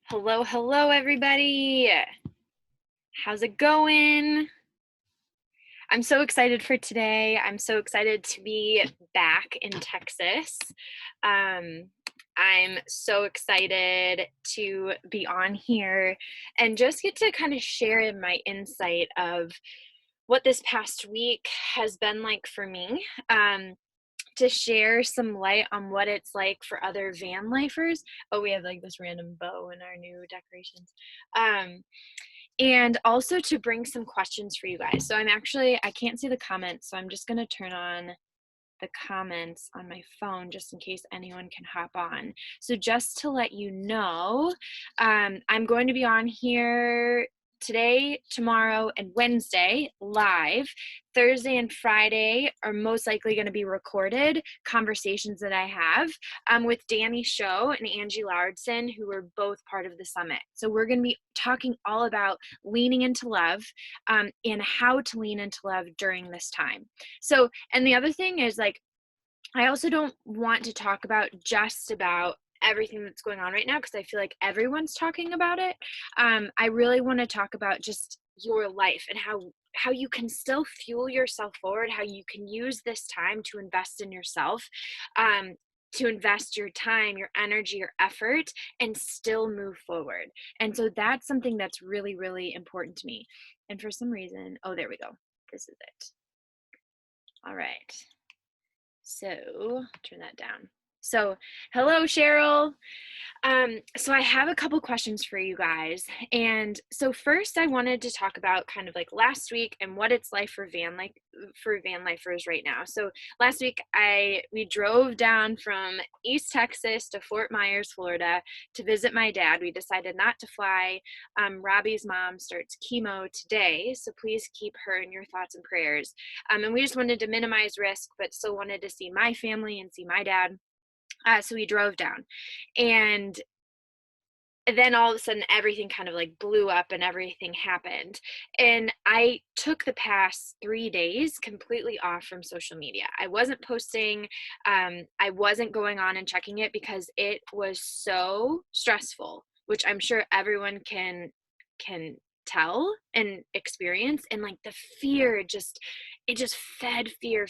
Hello, hello, everybody. How's it going? I'm so excited for today. I'm so excited to be back in Texas. I'm so excited to be on here and just get to kind of share my insight of what this past week has been like for me. To share some light on what it's like for other van lifers. Oh, we have like this random bow in our new decorations. Um, and also to bring some questions for you guys. So I can't see the comments, so I'm just going to turn on the comments on my phone just in case anyone can hop on. So just to let you know, I'm going to be on here today, tomorrow, and Wednesday live. Thursday and Friday are most likely going to be recorded conversations that I have with Danny Show and Angie Lauridson, who were both part of the summit. So we're going to be talking all about leaning into love and how to lean into love during this time. So, and the other thing is like, I also don't want to talk about just about everything that's going on right now because I feel like everyone's talking about it. I really want to talk about just your life and how you can still fuel yourself forward, how you can use this time to invest in yourself, to invest your time, your energy, your effort, and still move forward. And so that's something that's really, really important to me. And for some reason, oh, there we go. This is it. All right. So turn that down. So hello, Cheryl. So I have a couple questions for you guys. And so first I wanted to talk about kind of like last week and what it's like for van lifers right now. So last week we drove down from East Texas to Fort Myers, Florida to visit my dad. We decided not to fly. Robbie's mom starts chemo today, so please keep her in your thoughts and prayers. And we just wanted to minimize risk, but still wanted to see my family and see my dad. So we drove down, and then all of a sudden everything kind of like blew up and everything happened. And I took the past 3 days completely off from social media. I wasn't posting. I wasn't going on and checking it because it was so stressful, which I'm sure everyone can tell and experience. And like the fear it just fed fear.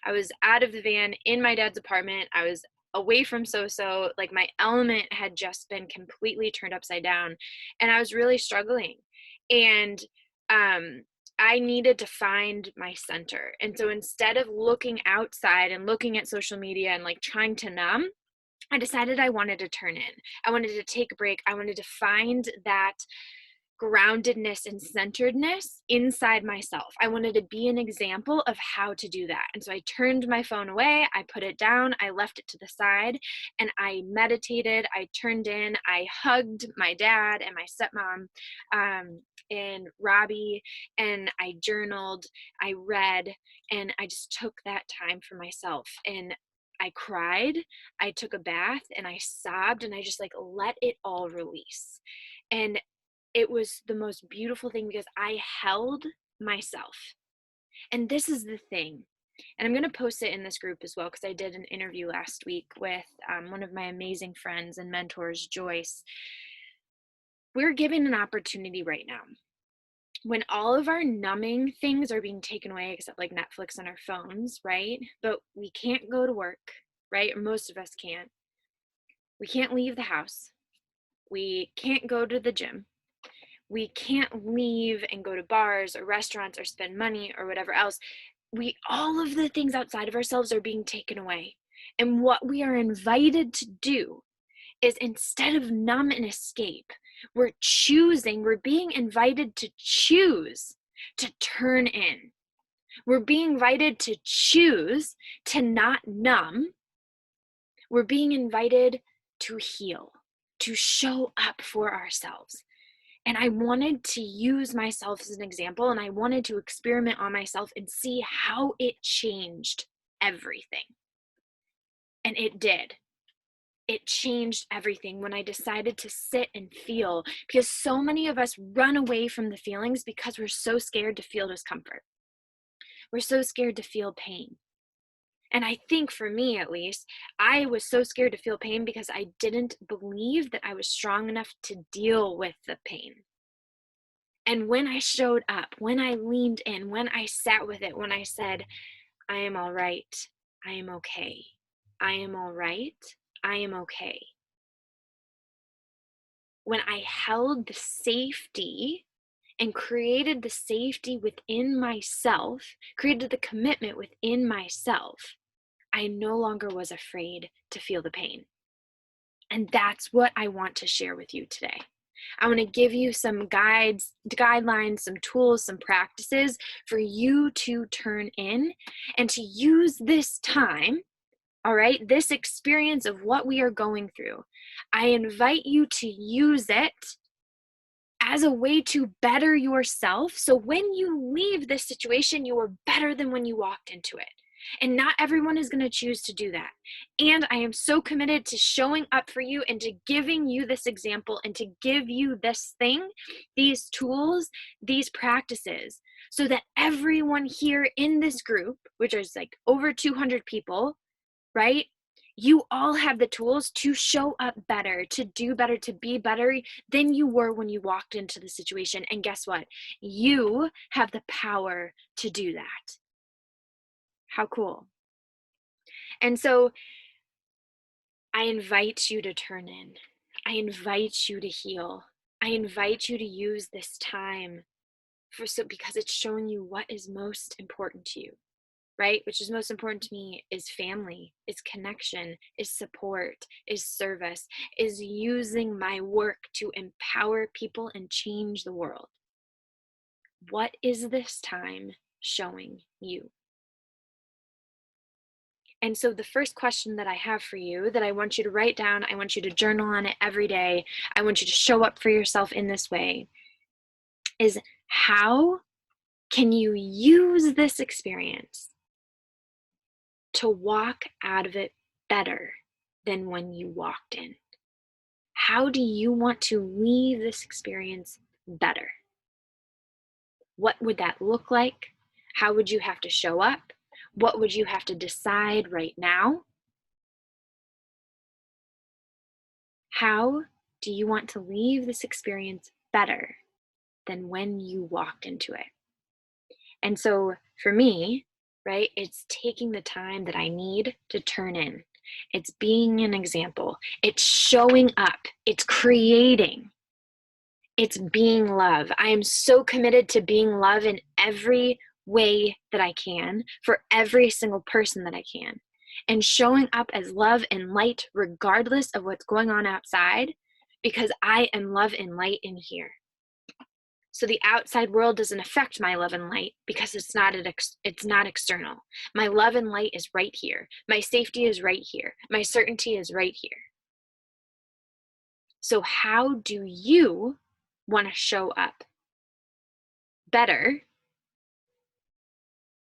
I was out of the van in my dad's apartment. I was away from so like my element had just been completely turned upside down, and I was really struggling. And I needed to find my center. And so instead of looking outside and looking at social media and like trying to numb, I decided I wanted to turn in. I wanted to take a break. I wanted to find that groundedness and centeredness inside myself. I wanted to be an example of how to do that. And so I turned my phone away, I put it down, I left it to the side, and I meditated, I turned in, I hugged my dad and my stepmom, and Robbie, and I journaled, I read, and I just took that time for myself. And I cried, I took a bath, and I sobbed, and I just like let it all release. And it was the most beautiful thing because I held myself. And this is the thing. And I'm going to post it in this group as well because I did an interview last week with one of my amazing friends and mentors, Joyce. We're given an opportunity right now when all of our numbing things are being taken away, except like Netflix on our phones, right? But we can't go to work, right? Or most of us can't. We can't leave the house. We can't go to the gym. We can't leave and go to bars or restaurants or spend money or whatever else. All of the things outside of ourselves are being taken away. And what we are invited to do is, instead of numb and escape, we're being invited to choose to turn in. We're being invited to choose to not numb. We're being invited to heal, to show up for ourselves. And I wanted to use myself as an example, and I wanted to experiment on myself and see how it changed everything. And it did. It changed everything when I decided to sit and feel, because so many of us run away from the feelings because we're so scared to feel discomfort. We're so scared to feel pain. And I think for me, at least, I was so scared to feel pain because I didn't believe that I was strong enough to deal with the pain. And when I showed up, when I leaned in, when I sat with it, when I said, I am all right, I am okay, I am all right, I am okay. When I held the safety and created the safety within myself, created the commitment within myself, I no longer was afraid to feel the pain. And that's what I want to share with you today. I want to give you some guidelines, some tools, some practices for you to turn in and to use this time, all right, this experience of what we are going through. I invite you to use it as a way to better yourself. So when you leave this situation, you are better than when you walked into it. And not everyone is going to choose to do that. And I am so committed to showing up for you and to giving you this example and to give you this thing, these tools, these practices, so that everyone here in this group, which is like over 200 people, right? You all have the tools to show up better, to do better, to be better than you were when you walked into the situation. And guess what? You have the power to do that. How cool. And so I invite you to turn in. I invite you to heal. I invite you to use this time because it's showing you what is most important to you, right? Which is most important to me is family, is connection, is support, is service, is using my work to empower people and change the world. What is this time showing you? And so the first question that I have for you that I want you to write down, I want you to journal on it every day, I want you to show up for yourself in this way, is how can you use this experience to walk out of it better than when you walked in? How do you want to leave this experience better? What would that look like? How would you have to show up? What would you have to decide right now? How do you want to leave this experience better than when you walked into it? And so for me, right, it's taking the time that I need to turn in. It's being an example. It's showing up. It's creating. It's being love. I am so committed to being love in every way that I can for every single person that I can. And showing up as love and light regardless of what's going on outside, because I am love and light in here. So the outside world doesn't affect my love and light because it's not external. My love and light is right here. My safety is right here. My certainty is right here. So how do you want to show up better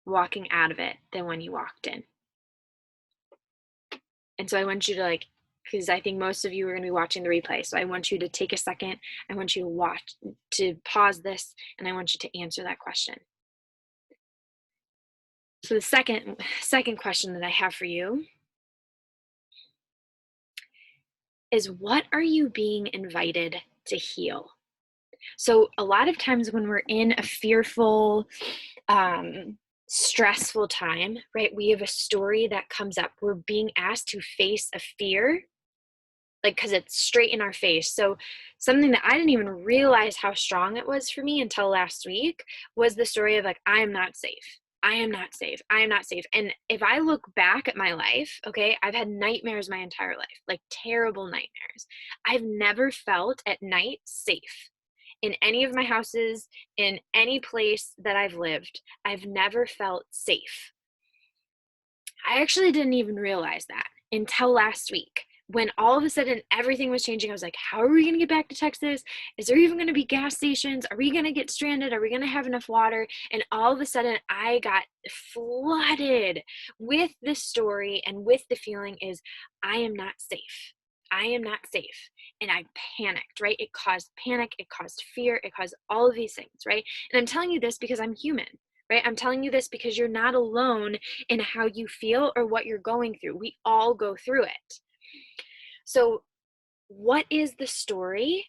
walking out of it than when you walked in? And so I want you to because I think most of you are going to be watching the replay. So I want you to take a second. I want you to pause this, and I want you to answer that question. So the second question that I have for you is, what are you being invited to heal? So a lot of times when we're in a fearful, stressful time, right, we have a story that comes up. We're being asked to face a fear, because it's straight in our face. So something that I didn't even realize how strong it was for me until last week was the story of I am not safe. I am not safe. I am not safe. And if I look back at my life, okay, I've had nightmares my entire life, terrible nightmares. I've never felt at night safe. In any of my houses, in any place that I've lived, I've never felt safe. I actually didn't even realize that until last week, when all of a sudden everything was changing. I was like, how are we going to get back to Texas? Is there even going to be gas stations? Are we going to get stranded? Are we going to have enough water? And all of a sudden I got flooded with the story and with the feeling is, I am not safe. I am not safe. And I panicked, right? It caused panic. It caused fear. It caused all of these things, right? And I'm telling you this because I'm human, right? I'm telling you this because you're not alone in how you feel or what you're going through. We all go through it. So what is the story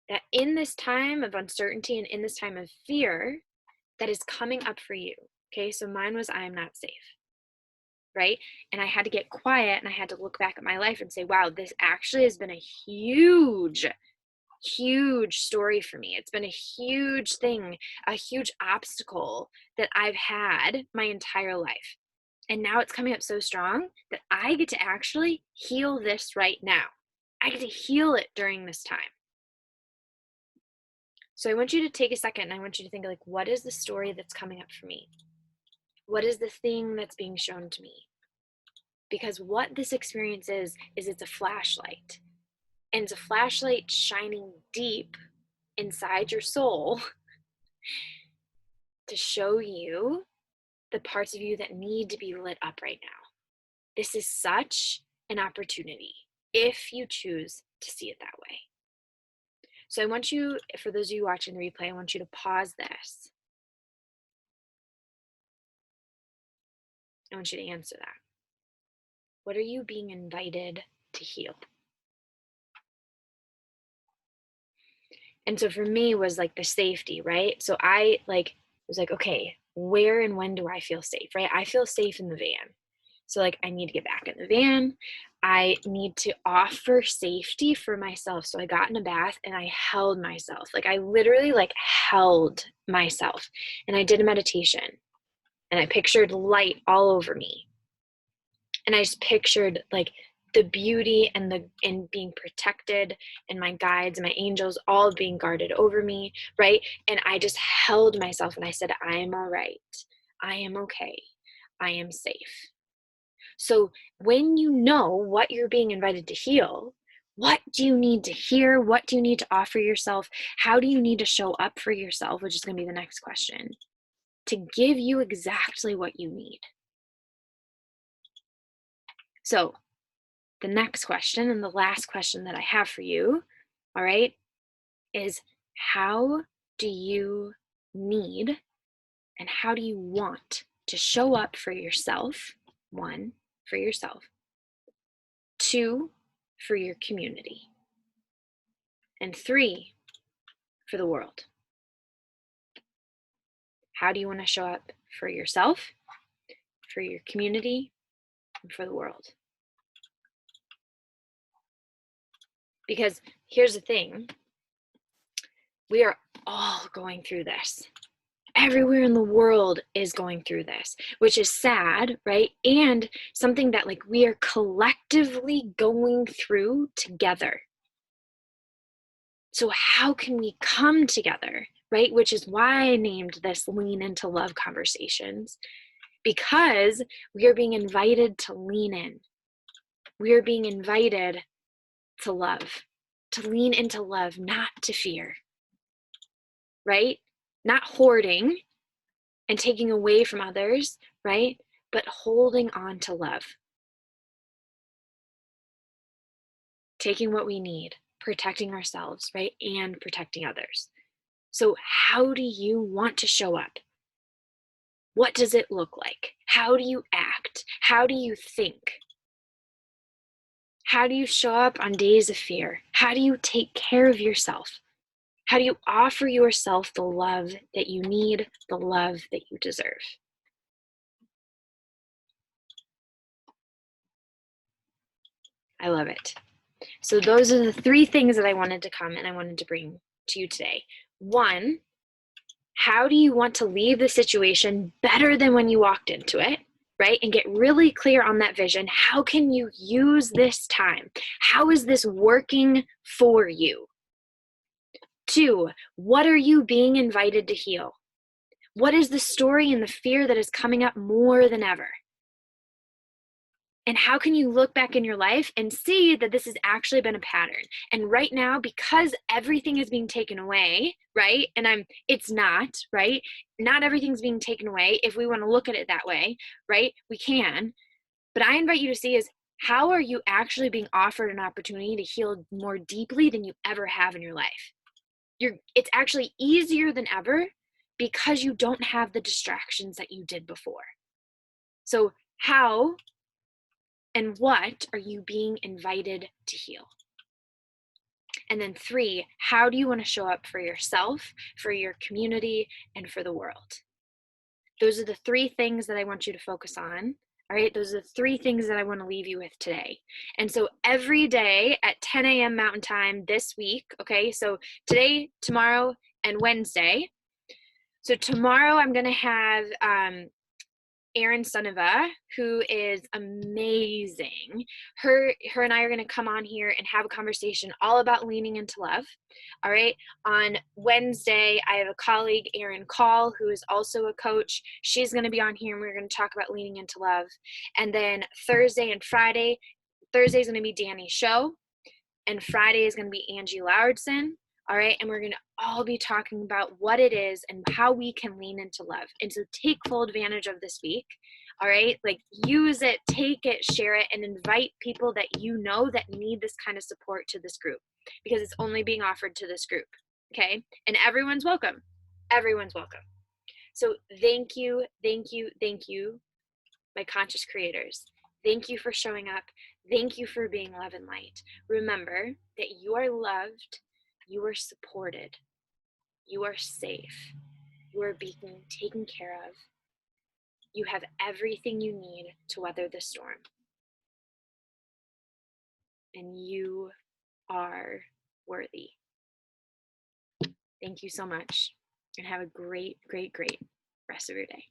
that in this time of uncertainty and in this time of fear that is coming up for you? Okay, so mine was, I am not safe, right? And I had to get quiet and I had to look back at my life and say, wow, this actually has been a huge story for me. It's been a huge thing, a huge obstacle that I've had my entire life. And now it's coming up so strong that I get to actually heal this right now. I get to heal it during this time. So I want you to take a second and I want you to think, like, what is the story that's coming up for me? What is the thing that's being shown to me? Because what this experience is it's a flashlight. And it's a flashlight shining deep inside your soul to show you the parts of you that need to be lit up right now. This is such an opportunity if you choose to see it that way. So I want you, for those of you watching the replay, I want you to pause this. I want you to answer that. What are you being invited to heal? And so for me was like the safety, right? So I was like, okay, where and when do I feel safe, right? I feel safe in the van. So like I need to get back in the van. I need to offer safety for myself. So I got in a bath and I held myself. Like I literally held myself and I did a meditation and I pictured light all over me. And I just pictured the beauty and being protected and my guides and my angels all being guarded over me, right? And I just held myself and I said, I am all right. I am okay. I am safe. So when you know what you're being invited to heal, what do you need to hear? What do you need to offer yourself? How do you need to show up for yourself, which is going to be the next question, to give you exactly what you need? So the next question and the last question that I have for you, all right, is how do you need and how do you want to show up for yourself? 1, for yourself. 2, for your community. And 3, for the world. How do you want to show up for yourself, for your community, and for the world? Because here's the thing, we are all going through this. Everywhere in the world is going through this, which is sad, right? And something that we are collectively going through together. So how can we come together, right? Which is why I named this Lean Into Love Conversations, because we are being invited to lean in. We are being invited to love, to lean into love, not to fear, right? Not hoarding and taking away from others, right? But holding on to love. Taking what we need, protecting ourselves, right? And protecting others. So how do you want to show up? What does it look like? How do you act? How do you think? How do you show up on days of fear? How do you take care of yourself? How do you offer yourself the love that you need, the love that you deserve? I love it. So those are the 3 things that I wanted to come and I wanted to bring to you today. 1, how do you want to leave the situation better than when you walked into it? Right? And get really clear on that vision. How can you use this time? How is this working for you? 2, what are you being invited to heal? What is the story and the fear that is coming up more than ever? And how can you look back in your life and see that this has actually been a pattern? And right now, because everything is being taken away, right? And it's not, right? Not everything's being taken away. If we want to look at it that way, right? We can. But I invite you to see is, how are you actually being offered an opportunity to heal more deeply than you ever have in your life? It's actually easier than ever because you don't have the distractions that you did before. So how and what are you being invited to heal? And then 3, how do you want to show up for yourself, for your community, and for the world? Those are the 3 things that I want you to focus on. All right, those are the 3 things that I want to leave you with today. And so every day at 10 a.m. Mountain Time this week, okay, so today, tomorrow, and Wednesday. So tomorrow I'm going to have Erin Sunova, who is amazing. Her and I are going to come on here and have a conversation all about leaning into love. All right. On Wednesday, I have a colleague, Erin Call, who is also a coach. She's going to be on here and we're going to talk about leaning into love. And then Thursday and Friday, Thursday is going to be Danny's show, and Friday is going to be Angie Lauritsen. All right. And we're going to all be talking about what it is and how we can lean into love. And so take full advantage of this week. All right. Like use it, take it, share it, and invite people that you know that need this kind of support to this group, because it's only being offered to this group. Okay. And everyone's welcome. Everyone's welcome. So thank you, my conscious creators. Thank you for showing up. Thank you for being love and light. Remember that you are loved, you are supported, you are safe, you are being taken care of. You have everything you need to weather the storm. And you are worthy. Thank you so much, and have a great, great, great rest of your day.